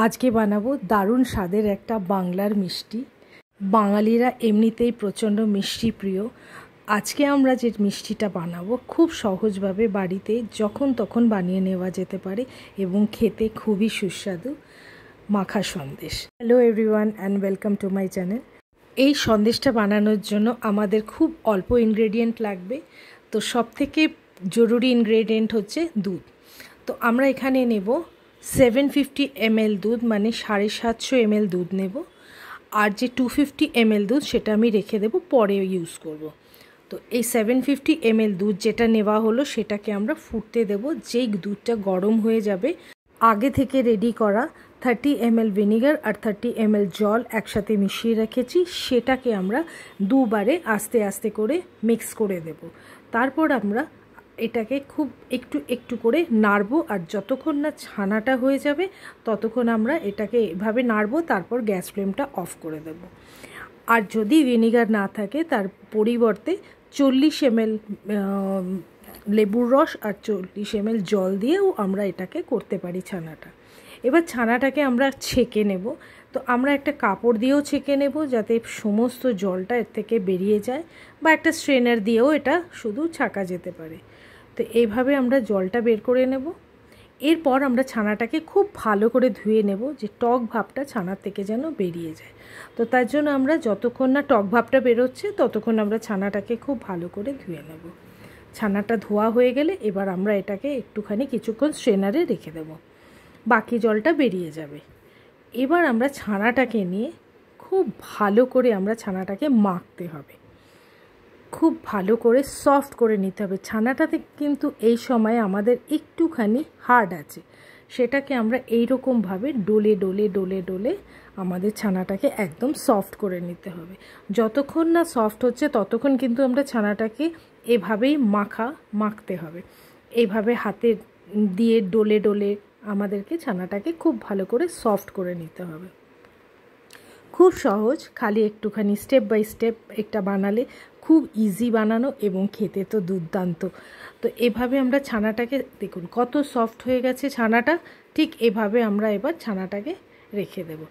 আজকে বানাবো দারুণ স্বাদের একটা বাংলার মিষ্টি। বাঙালিরা এমনিতেই প্রচণ্ড মিষ্টি প্রিয়। আজকে আমরা যে মিষ্টিটা বানাবো খুব সহজভাবে বাড়িতে যখন তখন বানিয়ে নেওয়া যেতে পারে এবং খেতে খুবই সুস্বাদু মাখা Sandesh. Hello everyone and welcome to my channel. এই সন্দেশটা বানানোর জন্য আমাদের খুব অল্প ইনগ্রেডিয়েন্ট লাগবে। তো সবথেকে জরুরি ইনগ্রেডিয়েন্ট হচ্ছে দুধ। তো আমরা এখানে নেব 750 ml দুধ, মানে 750 ml দুধ নেব। আর যে 250 ml দুধ সেটা আমি রেখে দেব, পরে ইউজ করব। তো এই 750 ml দুধ যেটা নেওয়া হলো সেটাকে আমরা ফুটতে দেব। যেই দুধটা গরম হয়ে যাবে, আগে থেকে রেডি করা 30 ml ভিনিগার আর 30 ml জল একসাথে মিশিয়ে রেখেছি, সেটাকে আমরা দুবারে আস্তে আস্তে করে মিক্স করে দেব। তারপর আমরা এটাকে খুব একটু একটু করে নাড়বো, আর যতক্ষণ না ছানাটা হয়ে যাবে ততক্ষণ আমরা এটাকে এভাবে নাড়বো। তারপর গ্যাস ফ্লেমটা অফ করে দেব। আর যদি ভিনিগার না থাকে তার পরিবর্তে 40 ml লেবুর রস আর 40 ml জল দিয়েও আমরা এটাকে করতে পারি ছানাটা। এবার ছানাটাকে আমরা ছেঁকে নেব। তো আমরা একটা কাপড় দিয়েও ছেঁকে নেব যাতে সমস্ত জলটা এর থেকে বেরিয়ে যায়, বা একটা স্ট্রেনার দিয়েও এটা শুধু ছাঁকা যেতে পারে। তো এইভাবে আমরা জলটা বের করে নেব। এরপর আমরা ছানাটাকে খুব ভালো করে ধুয়ে নেব, যে টক ভাবটা ছানার থেকে যেন বেরিয়ে যায়। তো তার জন্য আমরা যতক্ষণ না টক ভাবটা বেরোচ্ছে ততক্ষণ আমরা ছানাটাকে খুব ভালো করে ধুয়ে নেব। ছানাটা ধোয়া হয়ে গেলে এবার আমরা এটাকে একটুখানি কিছুক্ষণ স্ট্রেনারে রেখে দেব, বাকি জলটা বেরিয়ে যাবে। এবার আমরা ছানাটাকে নিয়ে খুব ভালো করে আমরা ছানাটাকে মাখতে হবে, খুব ভালো করে সফট করে নিতে হবে। ছানাটাতে কিন্তু এই সময় আমাদের একটুখানি হার্ড আছে, সেটাকে আমরা এইরকমভাবে ডলে ডলে ডলে ডলে আমাদের ছানাটাকে একদম সফট করে নিতে হবে। যতক্ষণ না সফট হচ্ছে ততক্ষণ কিন্তু আমরা ছানাটাকে এভাবেই মাখতে হবে। এইভাবে হাতে দিয়ে ডলে ডলে আমাদেরকে ছানাটাকে খুব ভালো করে সফট করে নিতে হবে। খুব সহজ, খালি একটুখানি স্টেপ বাই স্টেপ একটা বানালে খুব ইজি বানানো এবং খেতে তো দুর্দান্ত। তো এভাবে আমরা ছানাটাকে দেখুন কত সফট হয়ে গেছে ছানাটা। ঠিক এভাবে আমরা এবার ছানাটাকে রেখে দেব।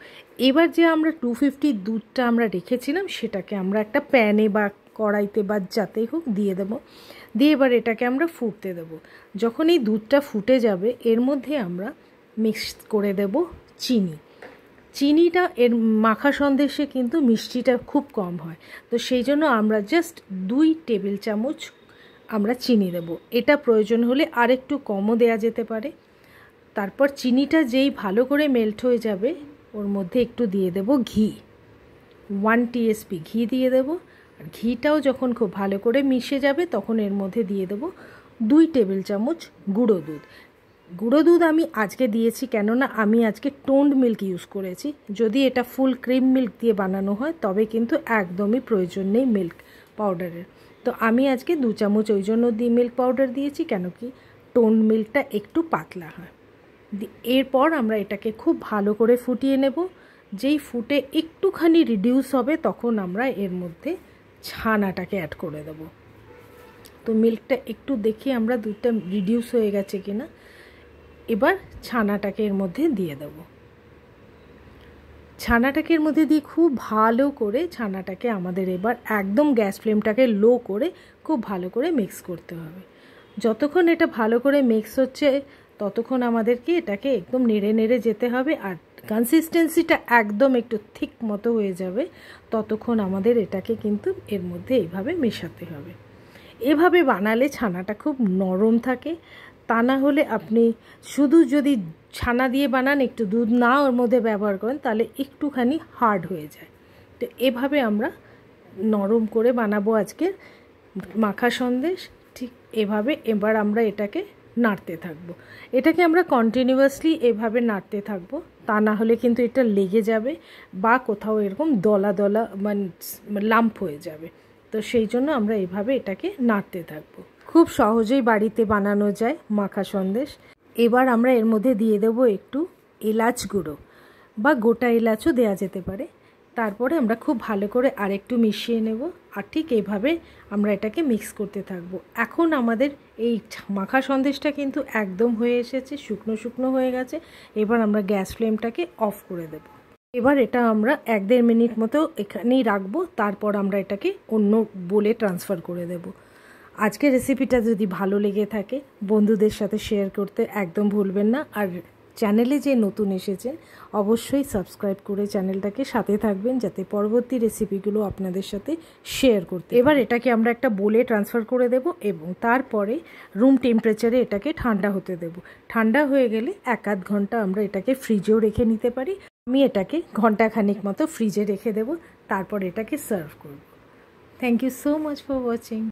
এবার যে আমরা 250 দুধটা আমরা রেখেছিলাম সেটাকে আমরা একটা প্যানে বা কড়াইতে বা যাতেই হোক দিয়ে দেব। দিয়ে এবার এটাকে আমরা ফুটতে দেব। যখন এই দুধটা ফুটে যাবে এর মধ্যে আমরা মিক্স করে দেব চিনি। চিনিটা এর মাখা সন্দেশে কিন্তু মিষ্টিটা খুব কম হয়, তো সেই জন্য আমরা জাস্ট 2 টেবিল চামচ আমরা চিনি দেব। এটা প্রয়োজন হলে আর একটু কমও দেয়া যেতে পারে। তারপর চিনিটা যেই ভালো করে মেল্ট হয়ে যাবে ওর মধ্যে একটু দিয়ে দেব ঘি, 1 TSP ঘি দিয়ে দেব। আর ঘিটাও যখন খুব ভালো করে মিশে যাবে তখন এর মধ্যে দিয়ে দেব 2 টেবিল চামচ গুঁড়ো দুধ। গুঁড়ো দুধ আমি আজকে দিয়েছি কেননা আমি আজকে টোন্ড মিল্ক ইউজ করেছি। যদি এটা ফুল ক্রিম মিল্ক দিয়ে বানানো হয় তবে কিন্তু একদমই প্রয়োজন নেই মিল্ক পাউডারের। তো আমি আজকে 2 চামচ ওই জন্য মিল্ক পাউডার দিয়েছি, কেন কি টোন্ড মিল্কটা একটু পাতলা হয়। এরপর আমরা এটাকে খুব ভালো করে ফুটিয়ে নেব। যেই ফুটে একটুখানি রিডিউস হবে তখন আমরা এর মধ্যে ছানাটাকে অ্যাড করে দেব। তো মিল্কটা একটু দেখি আমরা দুধটা রিডিউস হয়ে গেছে কিনা। এবার ছানাটাকে এর মধ্যে দিয়ে দেব। ছানাটাকে এর মধ্যে দিয়ে খুব ভালো করে ছানাটাকে আমাদের এবার একদম গ্যাস ফ্লেমটাকে লো করে খুব ভালো করে মিক্স করতে হবে। যতক্ষণ এটা ভালো করে মিক্স হচ্ছে ততক্ষণ আমাদেরকে এটাকে একদম নেড়ে নেড়ে যেতে হবে। আর কনসিস্টেন্সিটা একদম একটু থিক মতো হয়ে যাবে ততক্ষণ আমাদের এটাকে কিন্তু এর মধ্যে এইভাবে মেশাতে হবে। এভাবে বানালে ছানাটা খুব নরম থাকে। তা না হলে আপনি শুধু যদি ছানা দিয়ে বানান, একটু দুধ না ওর মধ্যে ব্যবহার করেন, তাহলে একটুখানি হার্ড হয়ে যায়। তো এভাবে আমরা নরম করে বানাবো আজকের মাখা সন্দেশ। ঠিক এভাবে এবার আমরা এটাকে নাড়তে থাকবো। এটাকে আমরা কন্টিনিউয়াসলি এভাবে নাড়তে থাকবো, তা না হলে কিন্তু এটা লেগে যাবে বা কোথাও এরকম দলা দলা মানে লাম্প হয়ে যাবে। তো সেই জন্য আমরা এইভাবে এটাকে নাড়তে থাকবো। খুব সহজেই বাড়িতে বানানো যায় মাখা সন্দেশ। এবার আমরা এর মধ্যে দিয়ে দেবো একটু এলাচ গুঁড়ো, বা গোটা এলাচও দেওয়া যেতে পারে। তারপরে আমরা খুব ভালো করে আরেকটু মিশিয়ে নেব, আর ঠিক এইভাবে আমরা এটাকে মিক্স করতে থাকব। এখন আমাদের এই মাখা সন্দেশটা কিন্তু একদম হয়ে এসেছে, শুকনো শুকনো হয়ে গেছে। এবার আমরা গ্যাস ফ্লেমটাকে অফ করে দেব। এবার এটা আমরা 1-1.5 মিনিট মতো এখানেই রাখবো, তারপর আমরা এটাকে অন্য বোলে ট্রান্সফার করে দেব। আজকের রেসিপিটা যদি ভালো লেগে থাকে বন্ধুদের সাথে শেয়ার করতে একদম ভুলবেন না। আর চ্যানেলে যে নতুন এসেছেন অবশ্যই সাবস্ক্রাইব করে চ্যানেলটাকে সাথে থাকবেন, যাতে পরবর্তী রেসিপিগুলো আপনাদের সাথে শেয়ার করতে। এবার এটাকে আমরা একটা বোলে ট্রান্সফার করে দেব এবং তারপরে রুম টেম্পারেচারে এটাকে ঠান্ডা হতে দেব। ঠান্ডা হয়ে গেলে 1-8 ঘন্টা আমরা এটাকে ফ্রিজেও রেখে নিতে পারি। আমি এটাকে ঘন্টাখানিক মতো ফ্রিজে রেখে দেব, তারপর এটাকে সার্ভ করব। Thank you so much for watching.